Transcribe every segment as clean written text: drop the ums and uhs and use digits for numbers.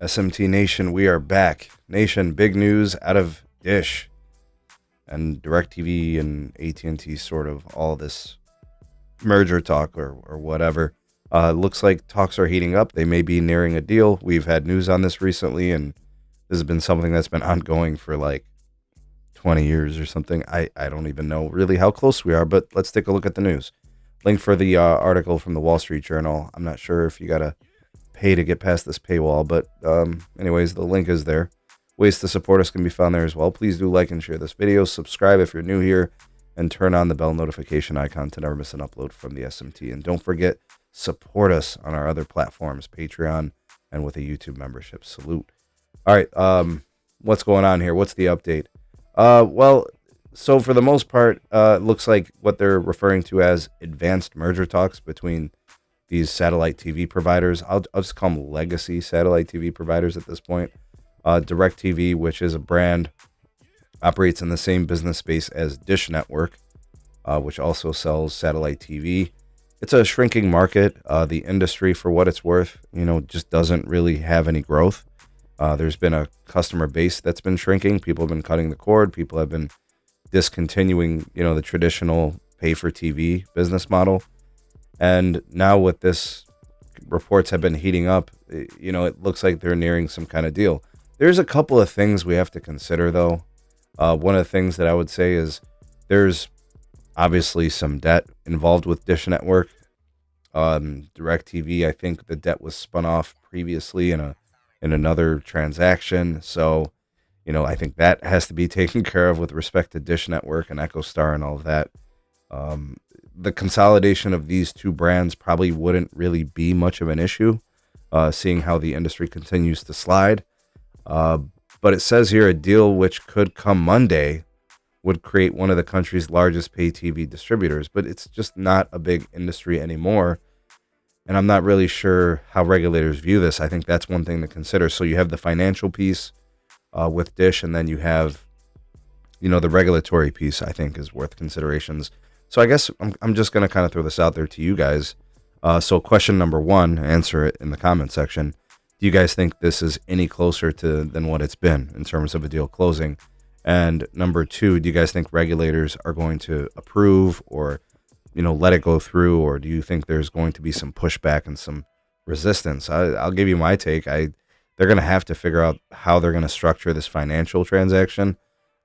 SMT Nation, we are back. Nation, big news out of Dish and DirecTV and AT&T, sort of all this merger talk or whatever. Looks like talks are heating up. They may be nearing a deal. We've had news on this recently, and this has been something that's been ongoing for like 20 years or something. I don't even know really how close we are, but let's take a look at the news. Link for the article from the Wall Street Journal. I'm not sure if you got to pay to get past this paywall, but anyways, the link is there. Ways to support us can be found there as well. Please do like and share this video. Subscribe if you're new here, and turn on the bell notification icon to never miss an upload from the SMT. And don't forget, support us on our other platforms, Patreon, and with a YouTube membership. Salute. All right, what's going on here? What's the update? Well, so for the most part, it looks like what they're referring to as advanced merger talks between these satellite TV providers. I'll just call them legacy satellite TV providers at this point. DirecTV, which is a brand, operates in the same business space as Dish Network, which also sells satellite TV. It's a shrinking market. The industry, for what it's worth, just doesn't really have any growth. There's been a customer base that's been shrinking. People have been cutting the cord. People have been discontinuing, the traditional pay for TV business model. And now with this, reports have been heating up. It looks like they're nearing some kind of deal. There's a couple of things we have to consider, though. One of the things that I would say is there's obviously some debt involved with Dish Network. DirecTV, I think the debt was spun off previously in another transaction. So, I think that has to be taken care of with respect to Dish Network and Echostar and all of that. The consolidation of these two brands probably wouldn't really be much of an issue, seeing how the industry continues to slide. But it says here a deal which could come Monday would create one of the country's largest pay TV distributors, but it's just not a big industry anymore. And I'm not really sure how regulators view this. I think that's one thing to consider. So you have the financial piece with Dish, and then you have, the regulatory piece, I think, is worth considerations. So I guess I'm just going to kind of throw this out there to you guys. So question number one, answer it in the comment section. Do you guys think this is any closer than what it's been in terms of a deal closing? And number two, do you guys think regulators are going to approve or, let it go through? Or do you think there's going to be some pushback and some resistance? I'll give you my take. They're going to have to figure out how they're going to structure this financial transaction.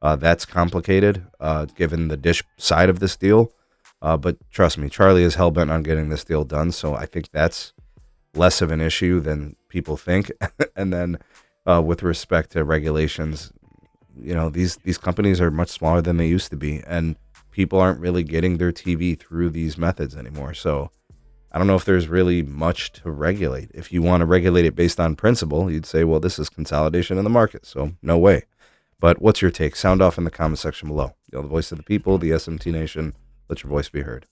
That's complicated, given the Dish side of this deal. But trust me, Charlie is hell-bent on getting this deal done. So I think that's less of an issue than people think. And then with respect to regulations, these companies are much smaller than they used to be. And people aren't really getting their TV through these methods anymore. So I don't know if there's really much to regulate. If you want to regulate it based on principle, you'd say, well, this is consolidation in the market. So no way. But what's your take? Sound off in the comment section below. The voice of the people, the SMT Nation. Let your voice be heard.